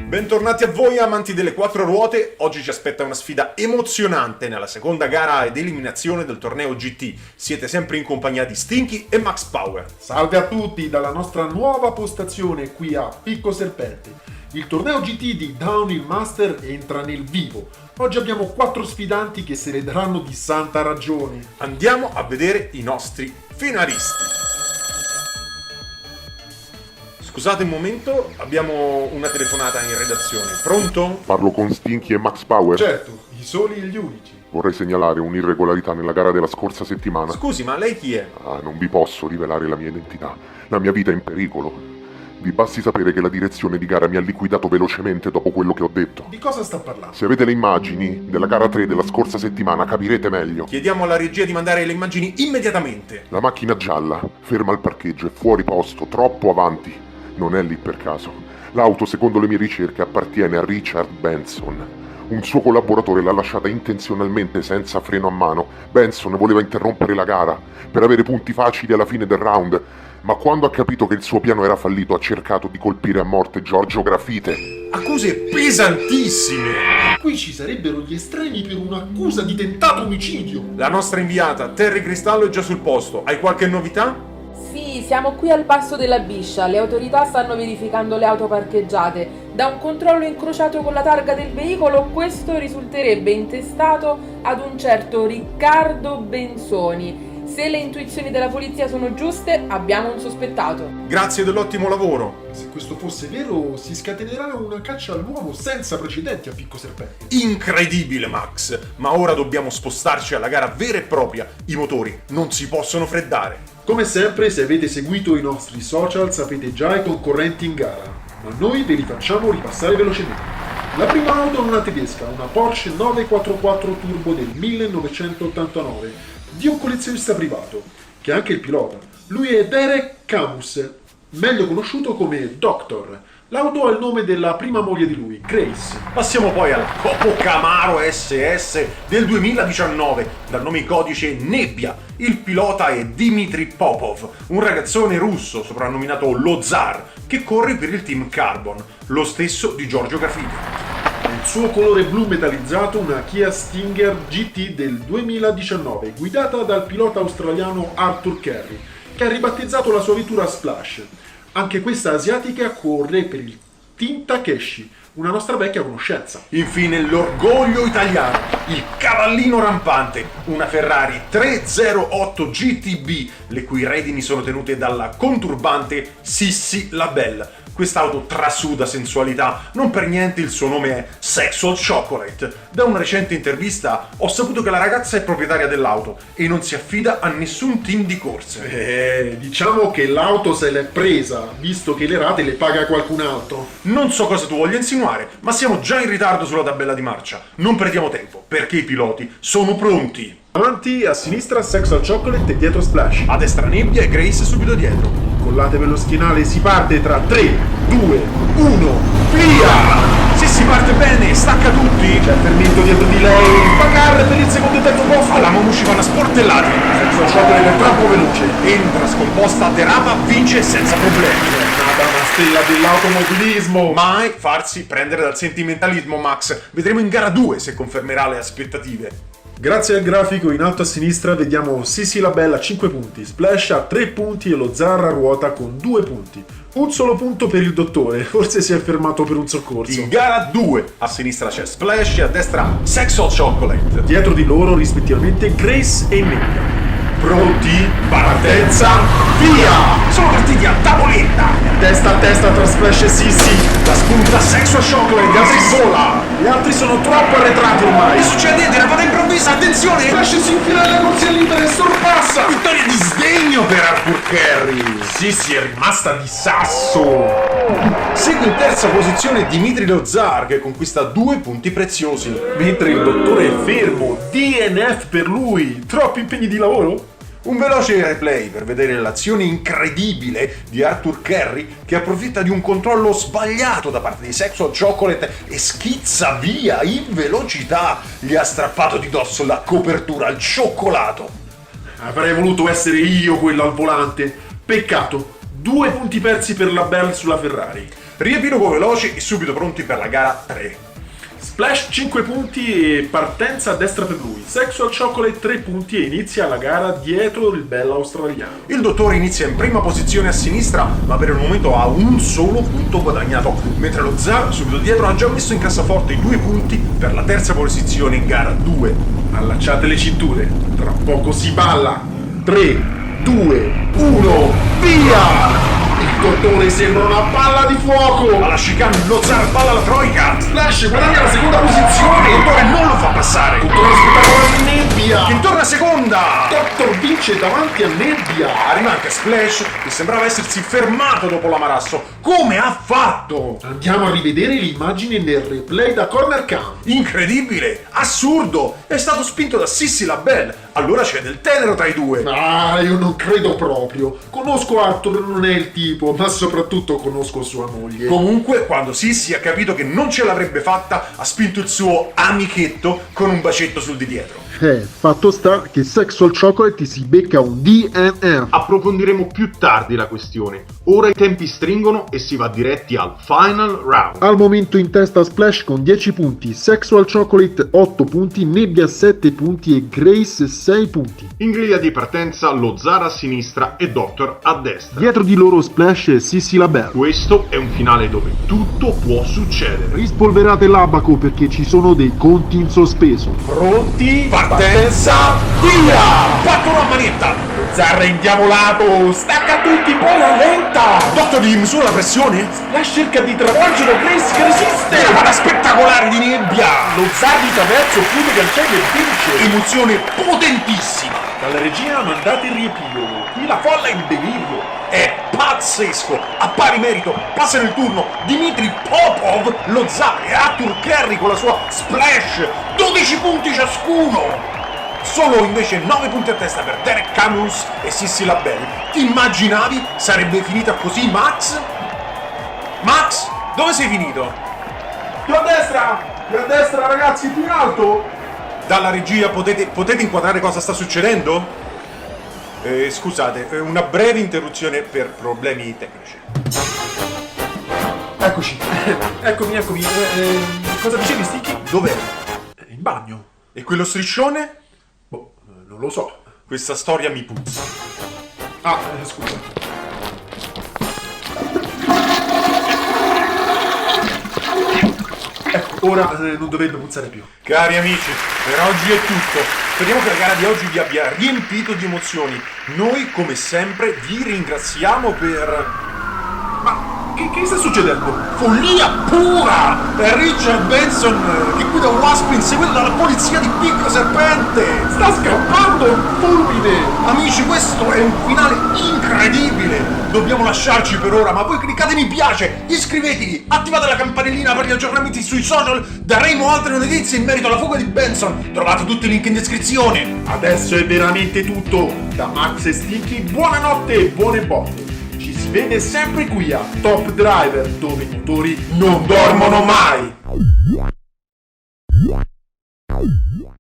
Bentornati a voi amanti delle quattro ruote. Oggi ci aspetta una sfida emozionante nella seconda gara ed eliminazione del torneo GT. Siete sempre in compagnia di Stinky e Max Power. Salve a tutti dalla nostra nuova postazione qui a Picco Serpente. Il torneo GT di Downhill Master entra nel vivo. Oggi abbiamo 4 sfidanti che se ne daranno di santa ragione. Andiamo a vedere i nostri finalisti. Scusate un momento, abbiamo una telefonata in redazione. Pronto? Parlo con Stinky e Max Power. Certo, i soli e gli unici. Vorrei segnalare un'irregolarità nella gara della scorsa settimana. Scusi, ma lei chi è? Non vi posso rivelare la mia identità. La mia vita è in pericolo. Vi basti sapere che la direzione di gara mi ha liquidato velocemente dopo quello che ho detto. Di cosa sta parlando? Se avete le immagini della gara 3 della scorsa settimana capirete meglio. Chiediamo alla regia di mandare le immagini immediatamente. La macchina gialla, ferma al parcheggio, è fuori posto, troppo avanti. Non è lì per caso. L'auto, secondo le mie ricerche, appartiene a Richard Benson. Un suo collaboratore l'ha lasciata intenzionalmente senza freno a mano. Benson voleva interrompere la gara per avere punti facili alla fine del round, ma quando ha capito che il suo piano era fallito ha cercato di colpire a morte Giorgio Grafite. Accuse pesantissime. Qui ci sarebbero gli estremi per un'accusa di tentato omicidio. La nostra inviata Terry Cristallo è già sul posto. Hai qualche novità? Sì, siamo qui al passo della Biscia. Le autorità stanno verificando le auto parcheggiate. Da un controllo incrociato con la targa del veicolo, questo risulterebbe intestato ad un certo Riccardo Benzoni. Se le intuizioni della polizia sono giuste, abbiamo un sospettato. Grazie dell'ottimo lavoro. Se questo fosse vero, si scatenerà una caccia all'uomo senza precedenti a Picco Serpente. Incredibile, Max. Ma ora dobbiamo spostarci alla gara vera e propria. I motori non si possono freddare. Come sempre, se avete seguito i nostri social sapete già i concorrenti in gara, ma noi ve li facciamo ripassare velocemente. La prima auto è una tedesca, una Porsche 944 Turbo del 1989, di un collezionista privato, che è anche il pilota. Lui è Derek Camus, meglio conosciuto come Doctor. L'auto ha il nome della prima moglie di lui, Grace. Passiamo poi alla Copo Camaro SS del 2019, dal nome in codice Nebbia. Il pilota è Dmitry Popov, un ragazzone russo soprannominato lo Zar, che corre per il team Carbon, lo stesso di Giorgio Grafite. Il suo colore blu metallizzato, una Kia Stinger GT del 2019, guidata dal pilota australiano Arthur Kerry, che ha ribattezzato la sua vettura Splash. Anche questa asiatica corre per il Team Takeshi, una nostra vecchia conoscenza. Infine l'orgoglio italiano, il cavallino rampante, una Ferrari 308 GTB, le cui redini sono tenute dalla conturbante Sissi Labelle. Quest'auto trasuda sensualità, non per niente il suo nome è Sexual Chocolate. Da una recente intervista ho saputo che la ragazza è proprietaria dell'auto e non si affida a nessun team di corse. Diciamo che l'auto se l'è presa, visto che le rate le paga qualcun altro. Non so cosa tu voglia insinuare, ma siamo già in ritardo sulla tabella di marcia. Non perdiamo tempo, perché i piloti sono pronti. Avanti, a sinistra Sexual Chocolate e dietro Splash. A destra Nebbia e Grace subito dietro. Collatevi lo schienale, si parte tra 3, 2, 1, via! Se si parte bene, stacca tutti. C'è fermento dietro di lei, Pacar per il secondo e terzo posto. Alla Mamushi va una sportellata. Sexual Chocolate è troppo veloce. Entra scomposta, derapa, vince senza problemi. Nata una stella dell'automobilismo. Mai farsi prendere dal sentimentalismo, Max. Vedremo in gara 2 se confermerà le aspettative. Grazie al grafico in alto a sinistra vediamo Sissi Labelle a 5 punti, Splash a 3 punti e lo Zar a ruota con 2 punti. Un solo punto per il dottore, forse si è fermato per un soccorso. In gara 2 a sinistra c'è Splash e a destra Sexual Chocolate. Dietro di loro rispettivamente Grace e Nebbia. Pronti? Partenza, via! Sono partiti a tavoletta! Testa a testa tra Splash e Sissi. La spunta Sexual Chocolate, gli altri vola! Gli altri sono troppo arretrati ormai. Che succede? Derapata improvvisa, attenzione! Splash si infila nella corsia libera e sorpassa. Vittoria di sdegno per Arthur Kerry. Sì, è rimasta di sasso. Segue in terza posizione Dimitri Lozar, che conquista 2 punti preziosi. Mentre il dottore è fermo, DNF per lui. Troppi impegni di lavoro? Un veloce replay per vedere l'azione incredibile di Arthur Kerry, che approfitta di un controllo sbagliato da parte di Sexual Chocolate e schizza via in velocità. Gli ha strappato di dosso la copertura al cioccolato. Avrei voluto essere io quello al volante. Peccato. 2 punti persi per la Bell sulla Ferrari. Riepilogo veloce e subito pronti per la gara 3. Splash 5 punti e partenza a destra per lui. Sexual Chocolate 3 punti e inizia la gara dietro il bello australiano. Il dottore inizia in prima posizione a sinistra, ma per il momento ha un solo punto guadagnato, mentre lo Zar subito dietro ha già messo in cassaforte i 2 punti per la terza posizione in gara 2. Allacciate le cinture, tra poco si balla. 3, 2, 1, via! Il dottore sembra una palla di fuoco! Alla chicane lo Zar balla la troika. Splash guadagna la seconda Il posizione! dottore non lo fa passare. Dottore spettacolo in nebbia! Che torna seconda. Doctor vince davanti a nebbia! Arriva anche Splash, che sembrava essersi fermato dopo l'amarasso. Come ha fatto? Andiamo a rivedere l'immagine nel replay da corner cam. Incredibile, assurdo, è stato spinto da Sissy LaBelle. Allora c'è del tenero tra i due. Ah, io non credo proprio. Conosco Arthur, non è il tipo, ma soprattutto conosco sua moglie. Comunque, quando Sissy ha capito che non ce l'avrebbe fatta, ha spinto il suo amichetto con un bacetto sul di dietro. Fatto sta che Sexual Chocolate si becca un DNF. Approfondiremo più tardi la questione. Ora i tempi stringono e si va diretti al final round. Al momento in testa Splash con 10 punti, Sexual Chocolate 8 punti, Nebbia 7 punti e Grace 6 punti. In griglia di partenza lo Zara a sinistra e Doctor a destra. Dietro di loro Splash e Sissy LaBelle. Questo è un finale dove tutto può succedere. Rispolverate l'abaco perché ci sono dei conti in sospeso. Pronti? Partenza, via! Battono a manetta! Zarra indiavolato! Stacca tutti, poi rallenta! Dottor, gli misura la pressione? Splash cerca di travolgere Grace che resiste! Una spettacolare di nebbia! Lo Zar di traverso chiude il cielo e vince! Emozione potentissima! Dalla regia mandate il riepilogo. Qui la folla è in delirio. È pazzesco! A pari merito passano il turno Dimitri Popov, lo Zar e Arthur Kerry con la sua Splash! 12 punti ciascuno! Solo invece 9 punti a testa per Derek Camus e Sissy LaBelle. Ti immaginavi sarebbe finita così, Max? Max, dove sei finito? Più a destra ragazzi, più in alto! Dalla regia potete inquadrare cosa sta succedendo? Scusate, una breve interruzione per problemi tecnici. Eccoci, eccomi. Cosa dicevi, Sticky? Dov'è? In bagno. E quello striscione? Boh, non lo so. Questa storia mi puzza. Ah, scusa. Ecco, ora non dovrebbe puzzare più. Cari amici, per oggi è tutto. Speriamo che la gara di oggi vi abbia riempito di emozioni. Noi, come sempre, vi ringraziamo per... Ma che sta succedendo? follia pura! È Richard Benson che guida un wasp inseguito dalla polizia di Picco Serpente! Sta scappando un fulmine! Amici, questo è un finale incredibile! Dobbiamo lasciarci per ora, ma voi cliccate mi piace, iscrivetevi, attivate la campanellina per gli aggiornamenti sui social, daremo altre notizie in merito alla fuga di Benson. Trovate tutti i link in descrizione. Adesso è veramente tutto. Da Max e Sticky, buonanotte e buone botte. Ci si vede sempre qui a Top Driver, dove i motori Non dormono mai!